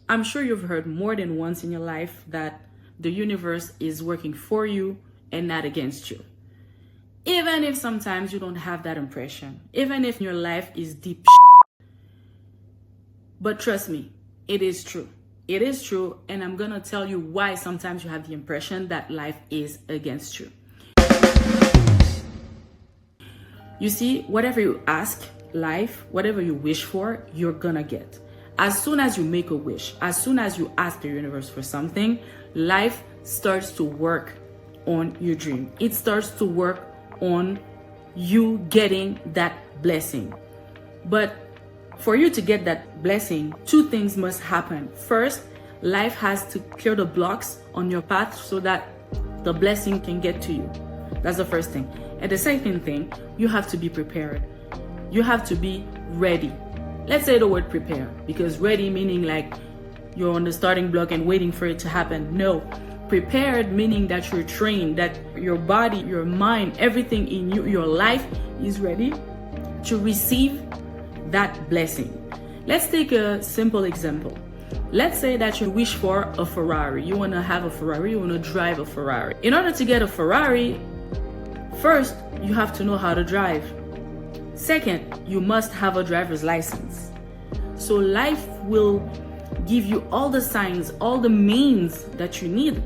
I'm sure you've heard more than once in your life that the universe is working for you and not against you. Even if sometimes you don't have that impression, even if your life is deep shit. But trust me, it is true. It is true, and I'm gonna tell you why sometimes you have the impression that life is against you. You see, whatever you ask life, whatever you wish for, you're gonna get. As soon as you make a wish, as soon as you ask the universe for something, life starts to work on your dream. It starts to work on you getting that blessing. But for you to get that blessing, two things must happen. First, life has to clear the blocks on your path so that the blessing can get to you. That's the first thing. And the second thing, you have to be prepared. You have to be ready. Let's say the word prepare, because ready meaning like you're on the starting block and waiting for it to happen. No, prepared meaning that you're trained, that your body, your mind, everything in you, your life is ready to receive that blessing. Let's take a simple example. Let's say that you wish for a Ferrari. You want to have a Ferrari, you want to drive a Ferrari. In order to get a Ferrari, first, you have to know how to drive. Second, you must have a driver's license. So life will give you all the signs, all the means that you need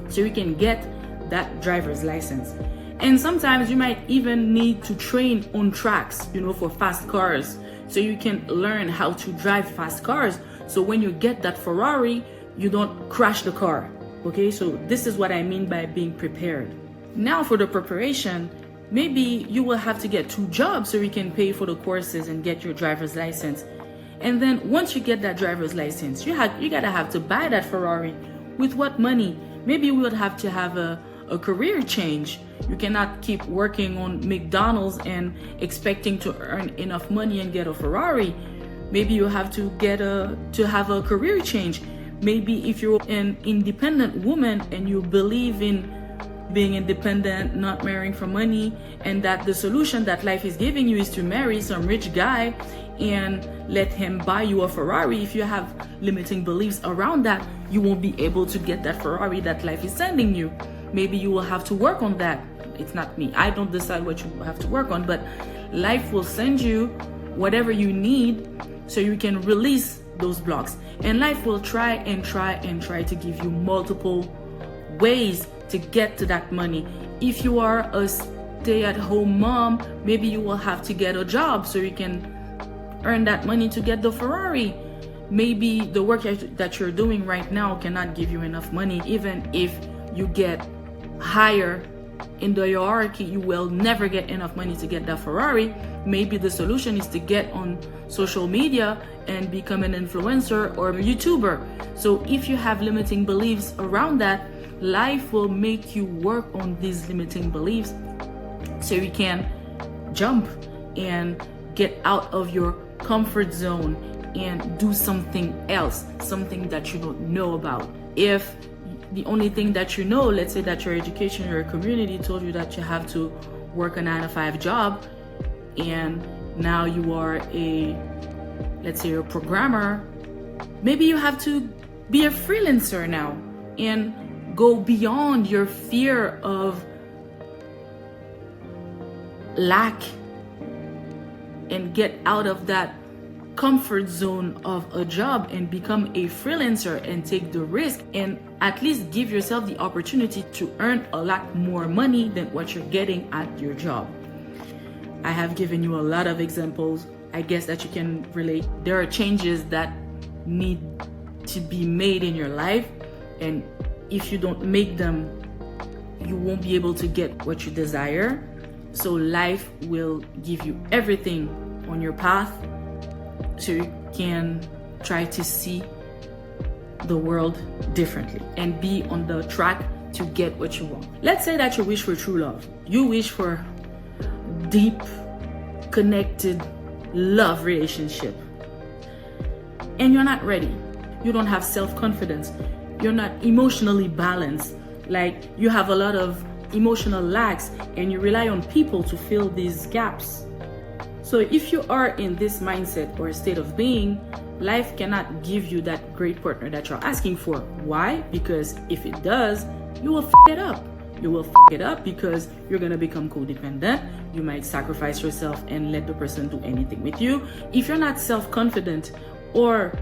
so you can get that driver's license. And sometimes you might even need to train on tracks, for fast cars, so you can learn how to drive fast cars. So when you get that Ferrari, you don't crash the car. Okay, so this is what I mean by being prepared. Now for the preparation, maybe you will have to get 2 jobs so you can pay for the courses and get your driver's license. And then once you get that driver's license, you gotta have to buy that Ferrari. With what money? Maybe you would have to have a career change. You cannot keep working on McDonald's and expecting to earn enough money and get a Ferrari. Maybe you have to have a career change. Maybe if you're an independent woman and you believe in being independent, not marrying for money, and that the solution that life is giving you is to marry some rich guy and let him buy you a Ferrari. If you have limiting beliefs around that, you won't be able to get that Ferrari that life is sending you. Maybe you will have to work on that. It's not me. I don't decide what you have to work on, but life will send you whatever you need so you can release those blocks. And life will try to give you multiple ways to get to that money. If you are a stay-at-home mom, maybe you will have to get a job so you can earn that money to get the Ferrari. Maybe the work that you're doing right now cannot give you enough money. Even if you get higher in the hierarchy, you will never get enough money to get that Ferrari. Maybe the solution is to get on social media and become an influencer or a YouTuber. So if you have limiting beliefs around that, life will make you work on these limiting beliefs so you can jump and get out of your comfort zone and do something else, something that you don't know about. If the only thing that you know, let's say that your education or your community told you that you have to work a 9-to-5 job, and now you are let's say a programmer, maybe you have to be a freelancer now and go beyond your fear of lack and get out of that comfort zone of a job and become a freelancer and take the risk and at least give yourself the opportunity to earn a lot more money than what you're getting at your job. I have given you a lot of examples. I guess that you can relate. There are changes that need to be made in your life, and if you don't make them, you won't be able to get what you desire. So life will give you everything on your path so you can try to see the world differently and be on the track to get what you want. Let's say that you wish for true love. You wish for deep, connected love relationship, and you're not ready. You don't have self-confidence. You're not emotionally balanced. Like, you have a lot of emotional lacks and you rely on people to fill these gaps. So if you are in this mindset or state of being, life cannot give you that great partner that you're asking for. Why? Because if it does, you will f it up. You will f it up because you're gonna become codependent. You might sacrifice yourself and let the person do anything with you. If you're not self-confident, or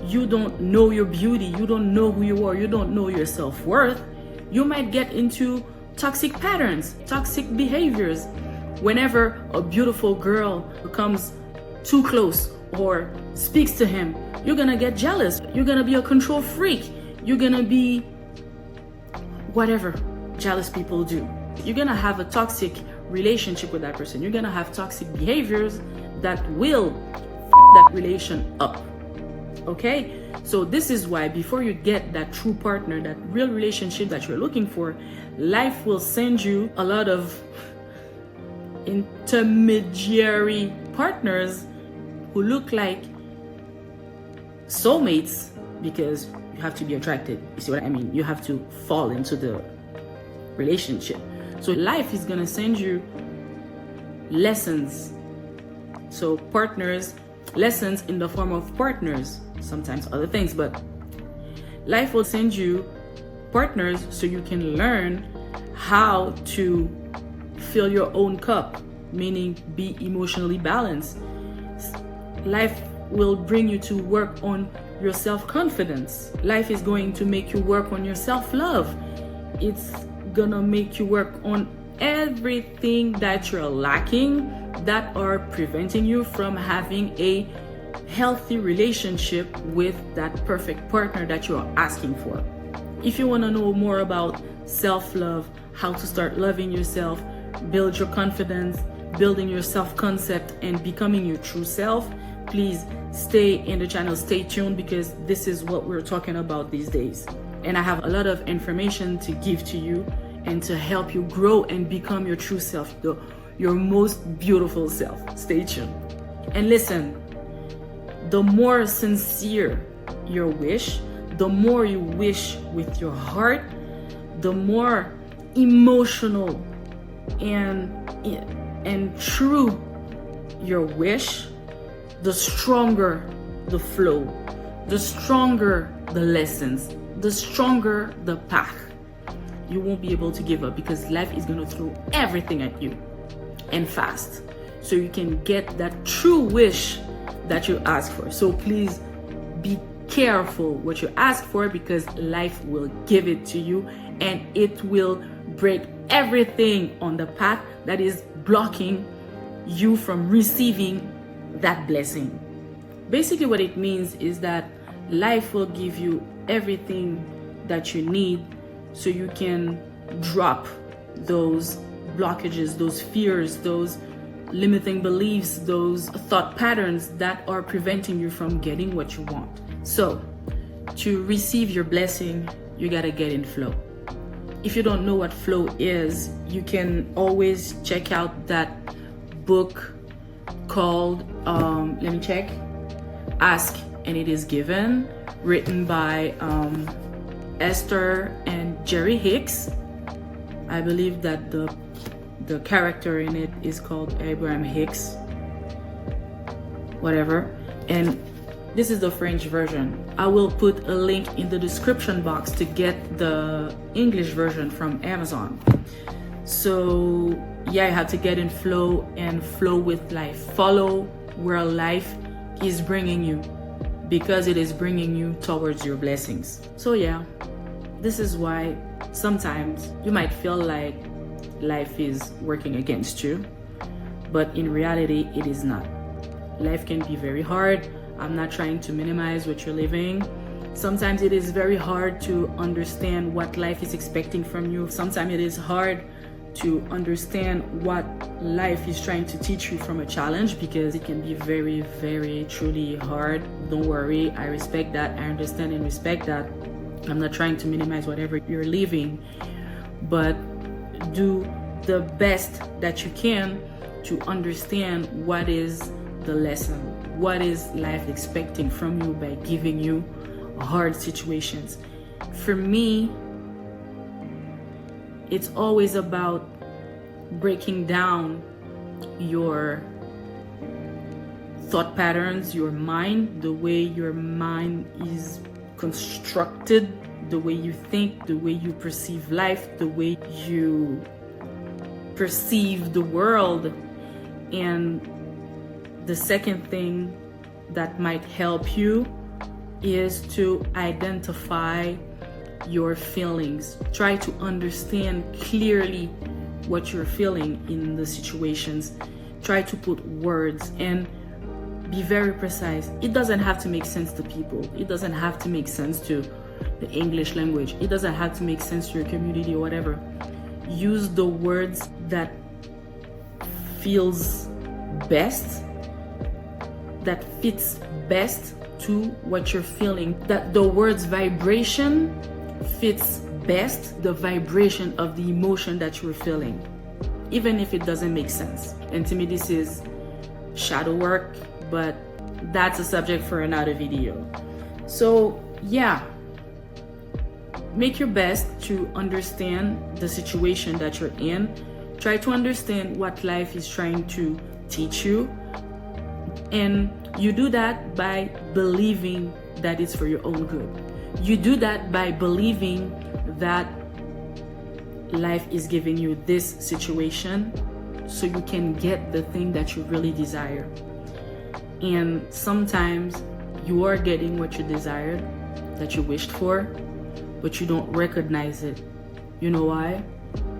you don't know your beauty, you don't know who you are, you don't know your self-worth, you might get into toxic patterns, toxic behaviors. Whenever a beautiful girl comes too close or speaks to him, you're gonna get jealous. You're gonna be a control freak. You're gonna be whatever jealous people do. You're gonna have a toxic relationship with that person. You're gonna have toxic behaviors that will that relation up. Okay? So this is why before you get that true partner, that real relationship that you're looking for, life will send you a lot of intermediary partners who look like soulmates, because you have to be attracted. You see what I mean? You have to fall into the relationship. So life is gonna send you lessons. So partners, lessons in the form of partners, sometimes other things, but life will send you partners so you can learn how to fill your own cup, meaning be emotionally balanced. Life will bring you to work on your self-confidence. Life is going to make you work on your self-love. It's gonna make you work on everything that you're lacking that are preventing you from having a healthy relationship with that perfect partner that you're asking for. If you want to know more about self-love, how to start loving yourself, build your confidence, building your self-concept, and becoming your true self, please stay in the channel, stay tuned, because this is what we're talking about these days. And I have a lot of information to give to you and to help you grow and become your true self, your most beautiful self. Stay tuned. And listen, the more sincere your wish, the more you wish with your heart, the more emotional and true your wish, the stronger the flow, the stronger the lessons, the stronger the path. You won't be able to give up, because life is going to throw everything at you, and fast, so you can get that true wish that you ask for. So please be careful what you ask for, because life will give it to you, and it will break everything on the path that is blocking you from receiving that blessing. Basically what it means is that life will give you everything that you need so you can drop those blockages, those fears, those limiting beliefs, those thought patterns that are preventing you from getting what you want. So to receive your blessing, you gotta get in flow. If you don't know what flow is, you can always check out that book called let me check, Ask and It Is Given, written by Esther and Jerry Hicks. I believe that the character in it is called Abraham Hicks, whatever. And this is the French version. I will put a link in the description box to get the English version from Amazon. So yeah, you have to get in flow and flow with life. Follow where life is bringing you, because it is bringing you towards your blessings. So yeah, this is why sometimes you might feel like life is working against you, but in reality it is not. Life can be very hard. I'm not trying to minimize what you're living. Sometimes it is very hard to understand what life is expecting from you. Sometimes it is hard to understand what life is trying to teach you from a challenge, because it can be very, very truly hard. Don't worry, I respect that. I understand and respect that. I'm not trying to minimize whatever you're living, but do the best that you can to understand what is the lesson, what is life expecting from you by giving you hard situations. For me, it's always about breaking down your thought patterns, your mind, the way your mind is constructed, the way you think, the way you perceive life, the way you perceive the world. And the second thing that might help you is to identify your feelings. Try to understand clearly what you're feeling in the situations. Try to put words and be very precise. It doesn't have to make sense to people. It doesn't have to make sense to the English language. It doesn't have to make sense to your community or whatever. Use the words that feels best, that fits best to what you're feeling, that the word's vibration fits best the vibration of the emotion that you're feeling, even if it doesn't make sense. And to me, this is shadow work, but that's a subject for another video. So yeah, make your best to understand the situation that you're in. Try to understand what life is trying to teach you. And you do that by believing that it's for your own good. You do that by believing that life is giving you this situation so you can get the thing that you really desire. And sometimes you are getting what you desired, that you wished for, but you don't recognize it. You know why?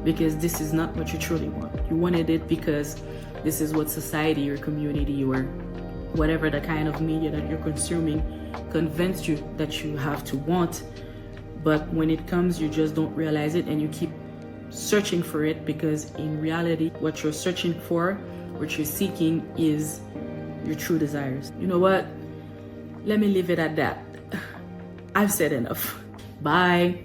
Because this is not what you truly want. You wanted it because this is what society or community or whatever the kind of media that you're consuming convinced you that you have to want. But when it comes, you just don't realize it and you keep searching for it, because in reality, what you're searching for, what you're seeking, is your true desires. You know what? Let me leave it at that. I've said enough. Bye.